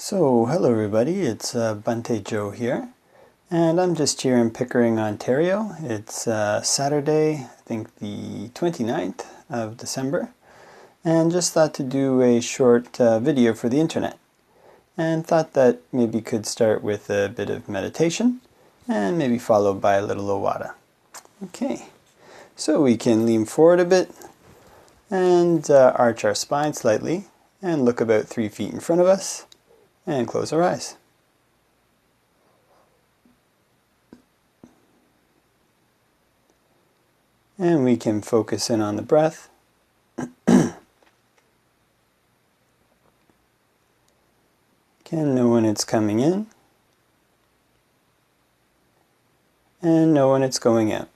So, hello everybody, it's Bhante Joe here, and I'm just here in Pickering, Ontario. It's Saturday, I think the 29th of December, and just thought to do a short video for the internet, and thought that maybe could start with a bit of meditation, and maybe followed by a little Awada. Okay, so we can lean forward a bit, and arch our spine slightly, and look about 3 feet in front of us, and close our eyes. And we can focus in on the breath. Can know when it's coming in and know when it's going out.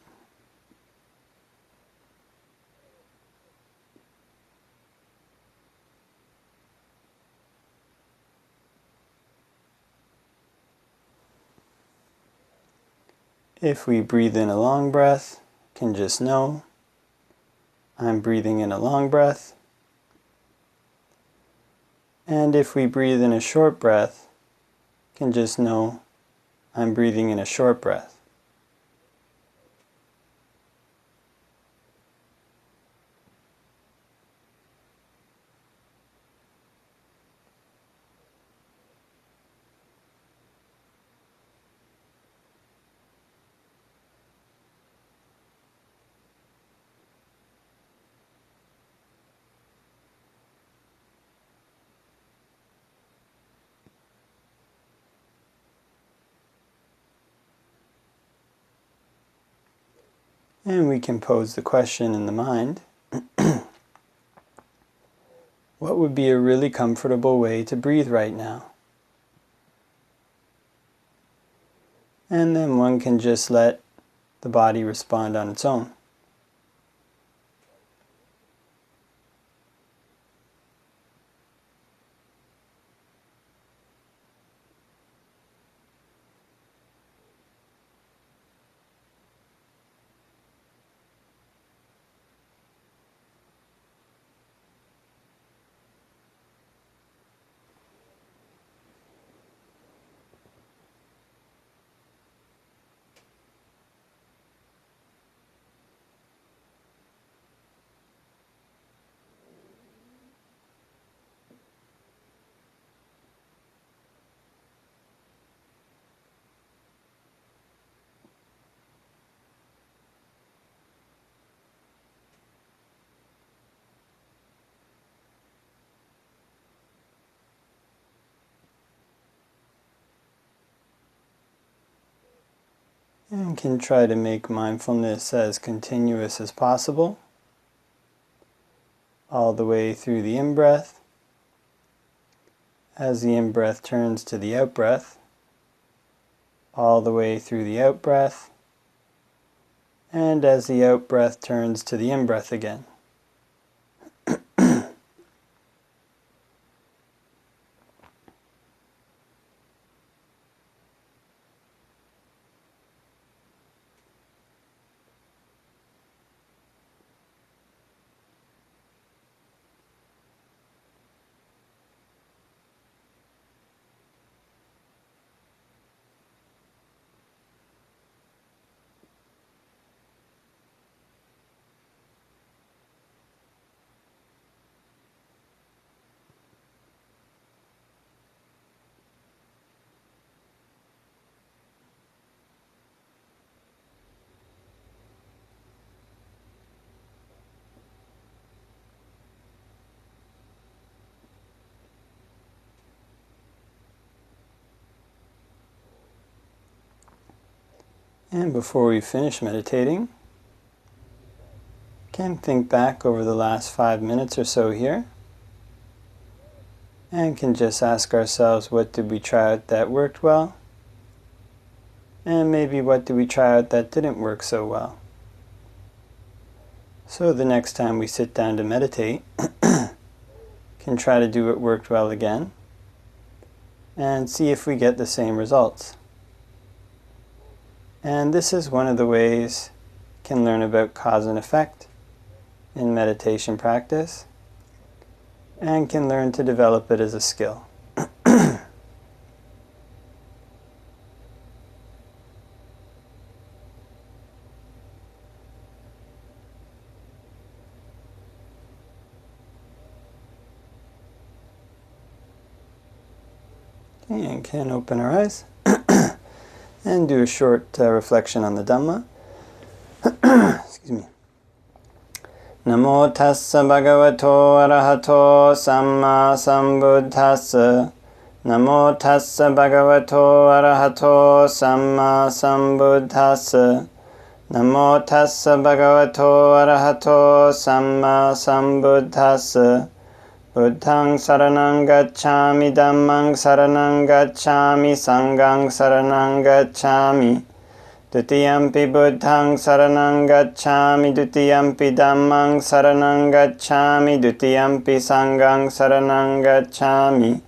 If we breathe in a long breath, can just know I'm breathing in a long breath. And if we breathe in a short breath, can just know I'm breathing in a short breath. And we can pose the question in the mind, what would be a really comfortable way to breathe right now? And then one can just let the body respond on its own. And can try to make mindfulness as continuous as possible, all the way through the in-breath. As the in-breath turns to the out-breath, all the way through the out-breath, and as the out-breath turns to the in-breath again. And before we finish meditating, can think back over the last 5 minutes or so here, and can just ask ourselves, what did we try out that worked well? And maybe what did we try out that didn't work so well? So the next time we sit down to meditate, can try to do what worked well again, and see if we get the same results. And this is one of the ways you can learn about cause and effect in meditation practice, and can learn to develop it as a skill. Okay, and can open our eyes and do a short reflection on the Dhamma. Excuse me. Namo tassa bhagavato arahato samma sambuddhassa. Namo tassa bhagavato arahato samma sambuddhassa. Namo tassa bhagavato arahato samma sambuddhassa. Buddhaṃ saranang gacchāmi, Dhammaṃ saranang gacchāmi, Sanghaṃ saranang gacchāmi. Dutiyampi Buddhaṃ saranang gacchāmi, Dutiyampi Dhammaṃ saranang gacchāmi, Dutiyampi Sanghaṃ saranang gacchāmi.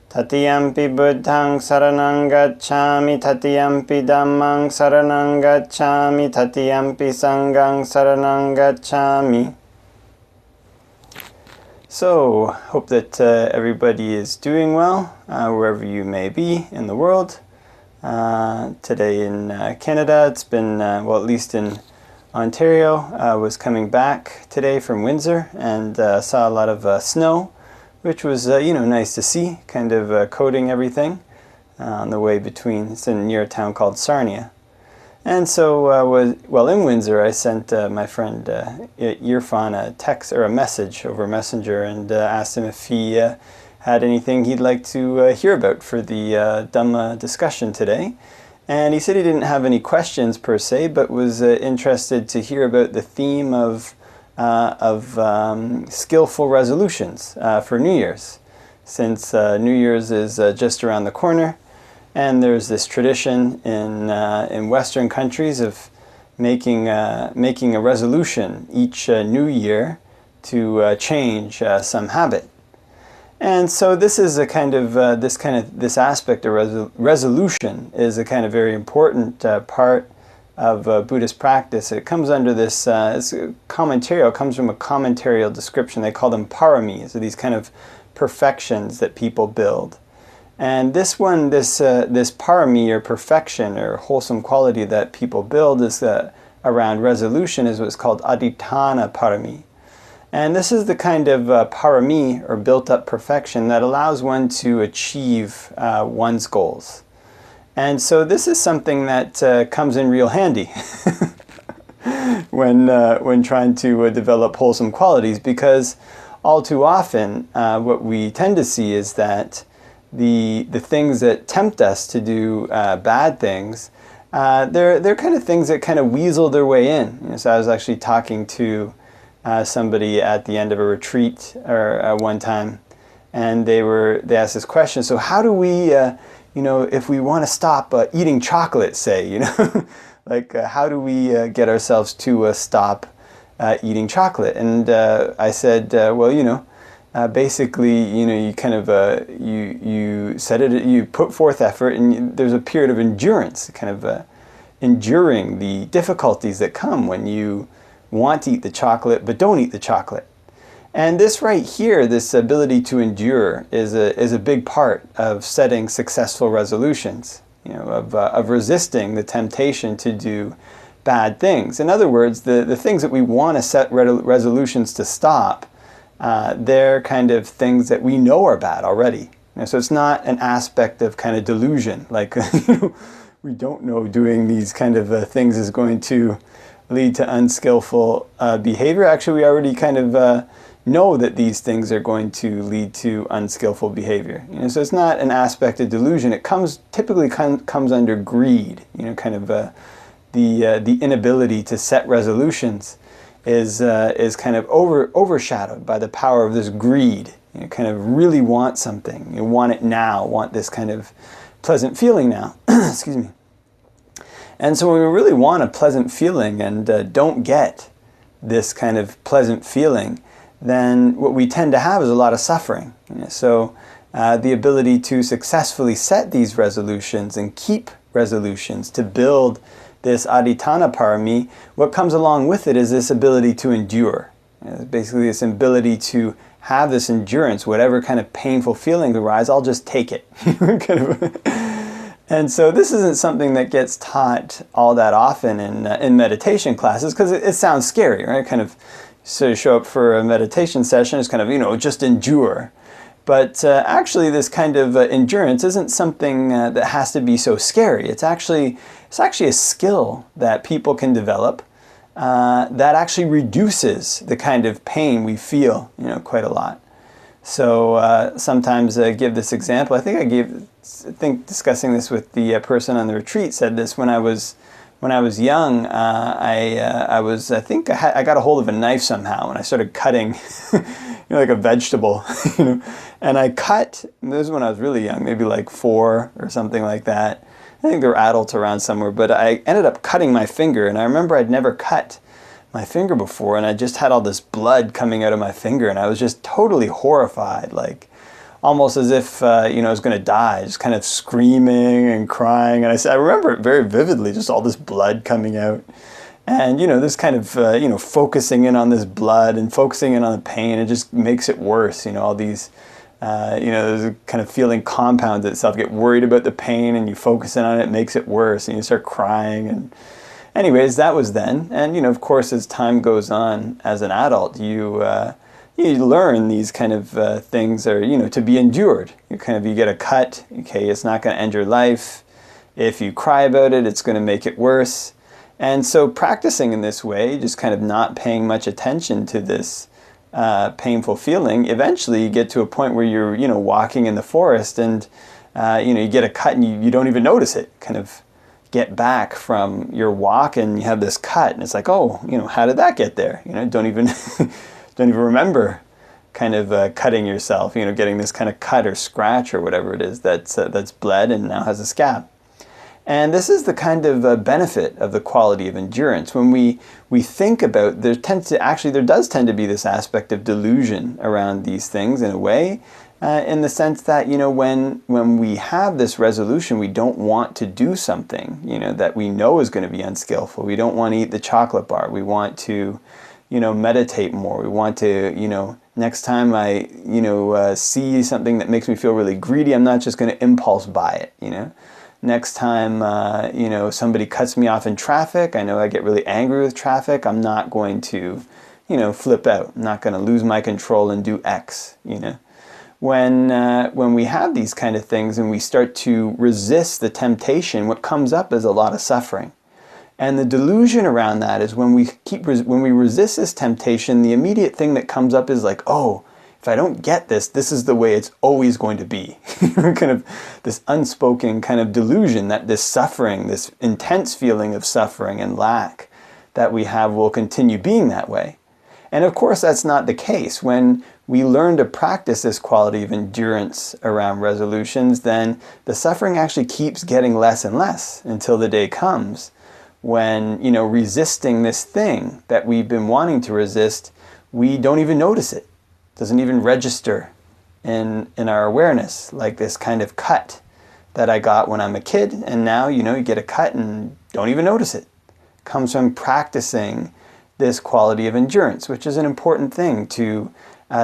Tatiyampi Buddhaṃ saranang gacchāmi, Tatiyampi Dhammaṃ saranang gacchāmi, Tatiyampi Sanghaṃ saranang gacchāmi. So, hope that everybody is doing well, wherever you may be in the world. Today in Canada, it's been, well, at least in Ontario, I was coming back today from Windsor and saw a lot of snow, which was, nice to see, kind of coating everything on the way between, it's near a town called Sarnia. And so, in Windsor, I sent my friend Irfan a text or a message over Messenger and asked him if he had anything he'd like to hear about for the Dhamma discussion today. And he said he didn't have any questions per se, but was interested to hear about the theme of skillful resolutions for New Year's, since New Year's is just around the corner. And there's this tradition in Western countries of making a resolution each New Year to change some habit. And so this is a kind of this aspect of resolution is a kind of very important part of Buddhist practice. It comes under this it's a commentarial. It comes from a commentarial description. They call them paramis, so these kind of perfections that people build. And this one, this parami or perfection or wholesome quality that people build is around resolution is what's called adiṭṭhāna parami. And this is the kind of parami or built-up perfection that allows one to achieve one's goals. And so this is something that comes in real handy when trying to develop wholesome qualities, because all too often what we tend to see is that the things that tempt us to do bad things, they're kind of things that kind of weasel their way in. So I was actually talking to somebody at the end of a retreat or one time, and they asked this question: so how do we, if we want to stop eating chocolate, say, like how do we get ourselves to stop eating chocolate? And I said, basically, you kind of you set it, you put forth effort, and there's a period of endurance, kind of enduring the difficulties that come when you want to eat the chocolate but don't eat the chocolate. And this right here, this ability to endure, is a big part of setting successful resolutions. Of resisting the temptation to do bad things. In other words, the things that we want to set resolutions to stop. They're kind of things that we know are bad already. So it's not an aspect of kind of delusion, like we don't know doing these kind of things is going to lead to unskillful behavior. Actually, we already kind of know that these things are going to lead to unskillful behavior. So it's not an aspect of delusion. It typically comes under greed. Kind of the inability to set resolutions is kind of overshadowed by the power of this greed. Kind of really want something. You want it now, want this kind of pleasant feeling now. Excuse me. And so when we really want a pleasant feeling and don't get this kind of pleasant feeling, then what we tend to have is a lot of suffering. So the ability to successfully set these resolutions and keep resolutions, to build this adiṭṭhāna parami, what comes along with it is this ability to endure. Basically this ability to have this endurance, whatever kind of painful feeling arises, I'll just take it. And so this isn't something that gets taught all that often in meditation classes, because it sounds scary, right? Kind of so show up for a meditation session, it's kind of, just endure. But actually, this kind of endurance isn't something that has to be so scary. It's actually a skill that people can develop that actually reduces the kind of pain we feel, quite a lot. So sometimes I give this example. I think discussing this with the person on the retreat said this when I was young. I got a hold of a knife somehow and I started cutting, like a vegetable, and I cut. This was when I was really young, maybe like 4 or something like that. I think there were adults around somewhere, but I ended up cutting my finger, and I remember I'd never cut my finger before, and I just had all this blood coming out of my finger, and I was just totally horrified, like almost as if I was going to die, just kind of screaming and crying. And I remember it very vividly, just all this blood coming out, and this kind of focusing in on this blood and focusing in on the pain, it just makes it worse. All these there's a kind of feeling compounds itself. You get worried about the pain and you focus in on it, it makes it worse, and you start crying. And anyways, that was then. And of course, as time goes on as an adult, you learn these kind of things are to be endured. You get a cut. Okay, it's not going to end your life. If you cry about it, it's going to make it worse. And so practicing in this way, just kind of not paying much attention to this painful feeling, eventually you get to a point where you're walking in the forest, and you get a cut and you don't even notice it. Kind of get back from your walk and you have this cut, and it's like, oh, how did that get there? Don't even don't even remember kind of cutting yourself, getting this kind of cut or scratch or whatever it is that's bled and now has a scab. And this is the kind of benefit of the quality of endurance. When we think about, there does tend to be this aspect of delusion around these things in a way, in the sense that, when we have this resolution, we don't want to do something, that we know is going to be unskillful. We don't want to eat the chocolate bar. We want to, meditate more. We want to, next time I, see something that makes me feel really greedy, I'm not just going to impulse buy it, Next time, somebody cuts me off in traffic, I know I get really angry with traffic, I'm not going to, flip out. I'm not going to lose my control and do X, When we have these kind of things and we start to resist the temptation, what comes up is a lot of suffering. And the delusion around that is when we resist this temptation, the immediate thing that comes up is like, oh, if I don't get this, this is the way it's always going to be. Kind of this unspoken kind of delusion that this suffering, this intense feeling of suffering and lack that we have will continue being that way. And of course, that's not the case. When we learn to practice this quality of endurance around resolutions, then the suffering actually keeps getting less and less until the day comes when, resisting this thing that we've been wanting to resist, we don't even notice it. Doesn't even register in our awareness, like this kind of cut that I got when I'm a kid, and now you get a cut and don't even notice it. It comes from practicing this quality of endurance, which is an important thing to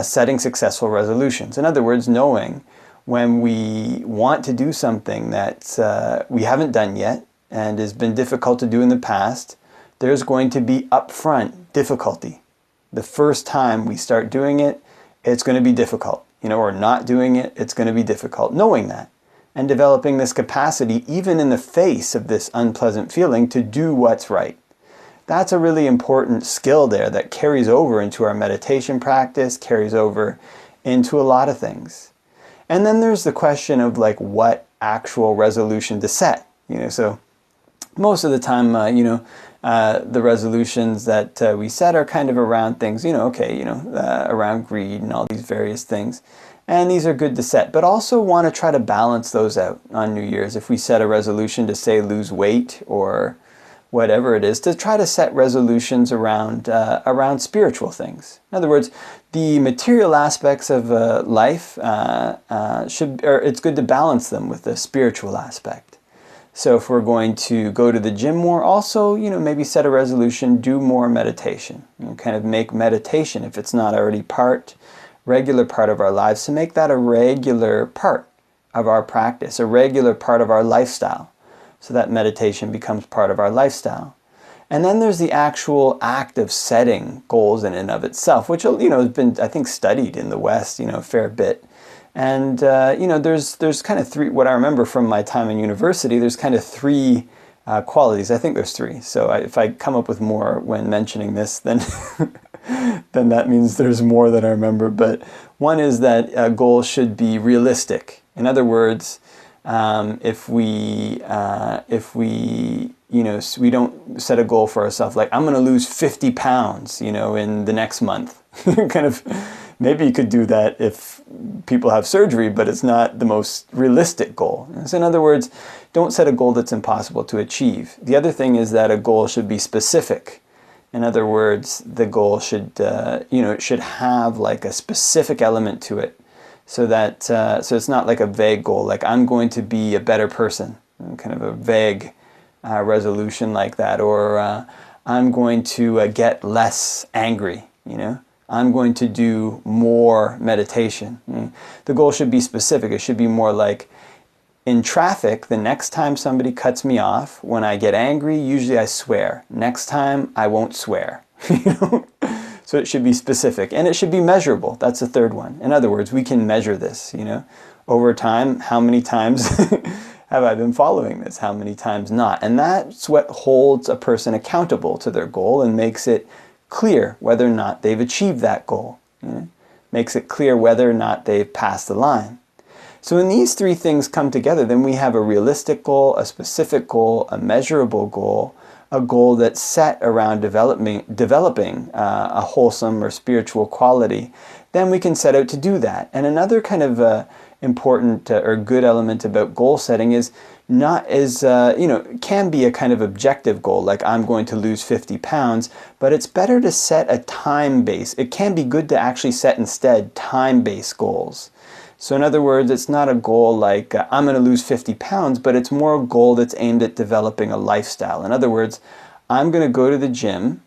setting successful resolutions. In other words, knowing when we want to do something that we haven't done yet and has been difficult to do in the past, there's going to be upfront difficulty. The first time we start doing it, it's going to be difficult, or not doing it, it's going to be difficult. Knowing that and developing this capacity, even in the face of this unpleasant feeling, to do what's right. That's a really important skill there that carries over into our meditation practice, carries over into a lot of things. And then there's the question of what actual resolution to set. So most of the time, the resolutions that we set are kind of around things, around greed and all these various things. And these are good to set, but also want to try to balance those out on New Year's. If we set a resolution to, say, lose weight or whatever it is, to try to set resolutions around spiritual things. In other words, the material aspects of life, it's good to balance them with the spiritual aspect. So if we're going to go to the gym more, also, maybe set a resolution, do more meditation. Kind of make meditation, if it's not already regular part of our lives, to make that a regular part of our practice, a regular part of our lifestyle. So that meditation becomes part of our lifestyle. And then there's the actual act of setting goals in and of itself, which, has been, I think, studied in the West, a fair bit. And, there's kind of three, what I remember from my time in university, there's kind of three qualities. I think there's three. So if I come up with more when mentioning this, then then that means there's more that I remember. But one is that a goal should be realistic. In other words, if we we don't set a goal for ourselves like I'm going to lose 50 pounds, in the next month. Kind of, maybe you could do that if people have surgery, but it's not the most realistic goal. So in other words, don't set a goal that's impossible to achieve. The other thing is that a goal should be specific. In other words, the goal should, it should have like a specific element to it, so that so it's not like a vague goal, like I'm going to be a better person, kind of a vague resolution like that, or I'm going to get less angry, I'm going to do more meditation. The goal should be specific. It should be more like, in traffic, the next time somebody cuts me off, when I get angry, usually I swear. Next time, I won't swear. So it should be specific, and it should be measurable. That's the third one. In other words, we can measure this, over time. How many times have I been following this? How many times not? And that's what holds a person accountable to their goal and makes it clear whether or not they've achieved that goal. Makes it clear whether or not they've passed the line. So when these three things come together, then we have a realistic goal, a specific goal, a measurable goal, a goal that's set around developing a wholesome or spiritual quality. Then we can set out to do that. And another kind of important or good element about goal setting is can be a kind of objective goal, like I'm going to lose 50 pounds, but it's better to set a time-based. It can be good to actually set instead time-based goals. So in other words, it's not a goal like I'm going to lose 50 pounds, but it's more a goal that's aimed at developing a lifestyle. In other words, I'm going to go to the gym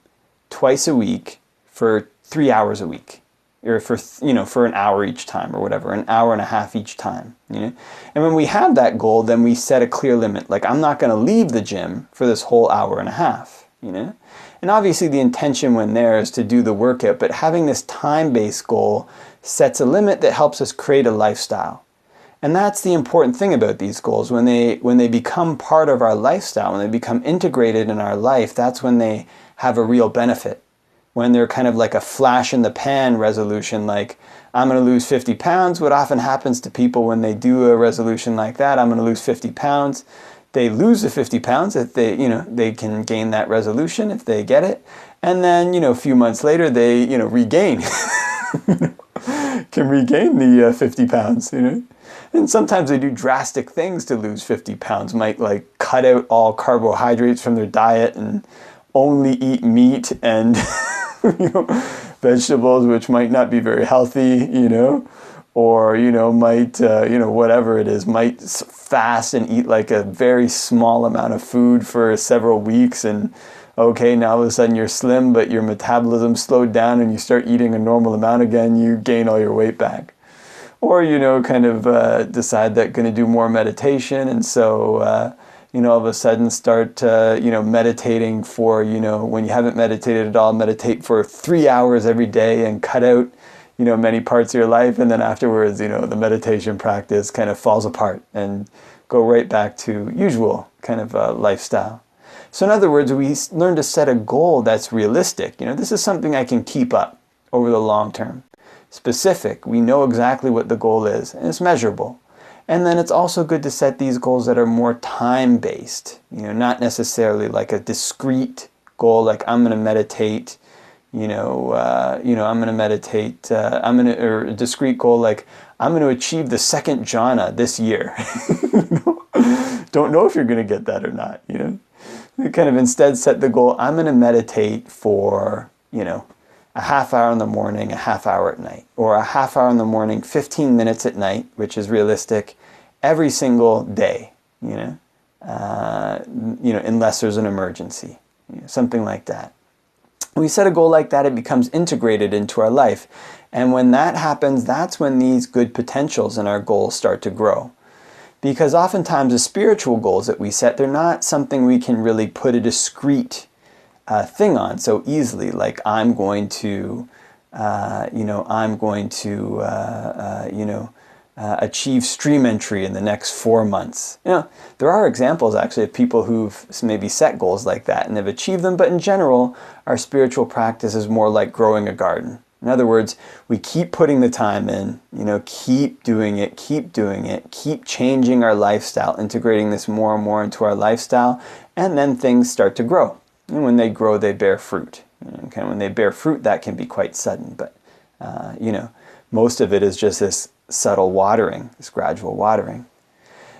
twice a week for 3 hours a week, or for an hour each time, or whatever, an hour and a half each time. And when we have that goal, then we set a clear limit. Like, I'm not going to leave the gym for this whole hour and a half. And obviously the intention when there is to do the workout, but having this time-based goal sets a limit that helps us create a lifestyle. And that's the important thing about these goals. When they become part of our lifestyle, when they become integrated in our life, that's when they have a real benefit. When they're kind of like a flash in the pan resolution, like I'm going to lose 50 pounds. What often happens to people when they do a resolution like that, I'm going to lose 50 pounds. They lose the 50 pounds if they can gain that resolution if they get it. And then, a few months later, they, regain. Can regain the 50 pounds, And sometimes they do drastic things to lose 50 pounds. Might like cut out all carbohydrates from their diet and only eat meat and vegetables, which might not be very healthy, or, might, whatever it is, might fast and eat like a very small amount of food for several weeks, and okay, now all of a sudden you're slim, but your metabolism slowed down and you start eating a normal amount again, you gain all your weight back. Or, decide that going to do more meditation, and so, all of a sudden start, meditating for, when you haven't meditated at all, meditate for 3 hours every day and cut out, many parts of your life, and then afterwards, the meditation practice kind of falls apart and go right back to usual kind of lifestyle. So in other words, we learn to set a goal that's realistic. This is something I can keep up over the long term. Specific, we know exactly what the goal is, and it's measurable. And then it's also good to set these goals that are more time-based, not necessarily like a discrete goal, like I'm going to meditate, I'm going to meditate, or a discrete goal like I'm going to achieve the second jhana this year. Don't know if you're going to get that or not, We kind of instead set the goal, I'm going to meditate for, a half hour in the morning, a half hour at night, or a half hour in the morning, 15 minutes at night, which is realistic, every single day, unless there's an emergency, something like that. When we set a goal like that, it becomes integrated into our life. And when that happens, that's when these good potentials in our goals start to grow. Because oftentimes the spiritual goals that we set, they're not something we can really put a discrete thing on so easily. Like achieve stream entry in the next 4 months. There are examples actually of people who've maybe set goals like that and have achieved them, but in general, our spiritual practice is more like growing a garden. In other words, we keep putting the time in, keep doing it, keep changing our lifestyle, integrating this more and more into our lifestyle, and then things start to grow. And when they grow, they bear fruit. When they bear fruit, that can be quite sudden, but most of it is just this subtle watering, this gradual watering.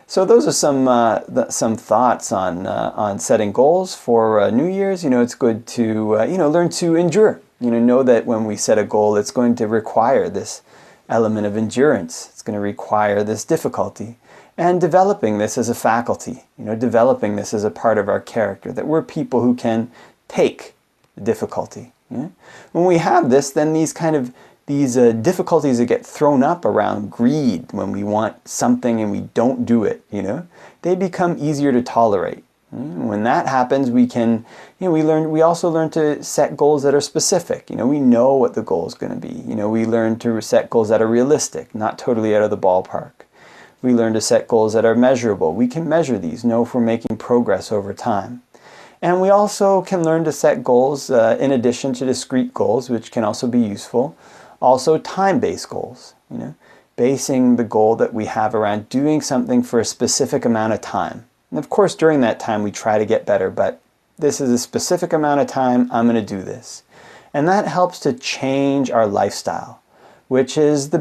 So those are some thoughts on setting goals for New Year's. It's good to learn to endure. Know that when we set a goal, it's going to require this element of endurance. It's going to require this difficulty. And developing this as a faculty, developing this as a part of our character, that we're people who can take the difficulty. When we have this, then these difficulties that get thrown up around greed, when we want something and we don't do it, they become easier to tolerate. When that happens, we can, we also learn to set goals that are specific. We know what the goal is going to be. We learn to set goals that are realistic, not totally out of the ballpark. We learn to set goals that are measurable. We can measure these, know if we're making progress over time. And we also can learn to set goals, in addition to discrete goals, which can also be useful, also time-based goals, basing the goal that we have around doing something for a specific amount of time. And of course, during that time, we try to get better, but this is a specific amount of time, I'm going to do this. And that helps to change our lifestyle, which is a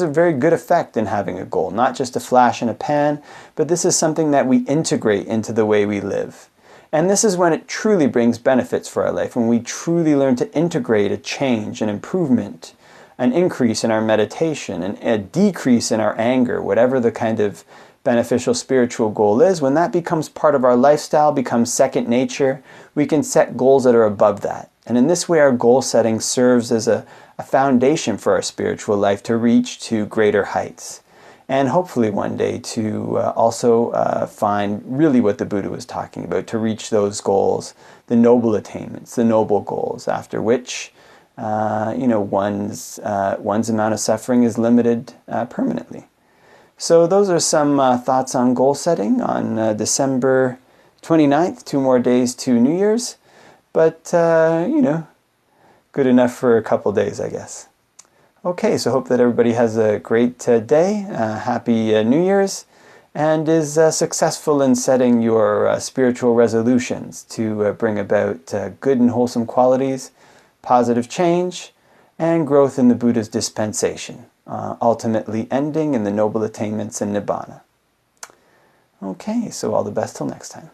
very good effect in having a goal. Not just a flash in a pan, but this is something that we integrate into the way we live. And this is when it truly brings benefits for our life, when we truly learn to integrate a change, an improvement, an increase in our meditation, and a decrease in our anger, whatever the kind of beneficial spiritual goal is. When that becomes part of our lifestyle, becomes second nature, we can set goals that are above that. And in this way, our goal setting serves as a foundation for our spiritual life to reach to greater heights. And hopefully one day to also find really what the Buddha was talking about, to reach those goals, the noble attainments, the noble goals, after which one's amount of suffering is limited permanently. So those are some thoughts on goal setting on December 29th, 2 more days to New Year's. But, good enough for a couple days, I guess. Okay, so hope that everybody has a great day, happy New Year's, and is successful in setting your spiritual resolutions to bring about good and wholesome qualities, positive change, and growth in the Buddha's dispensation, ultimately ending in the noble attainments in Nibbana. Okay, so all the best till next time.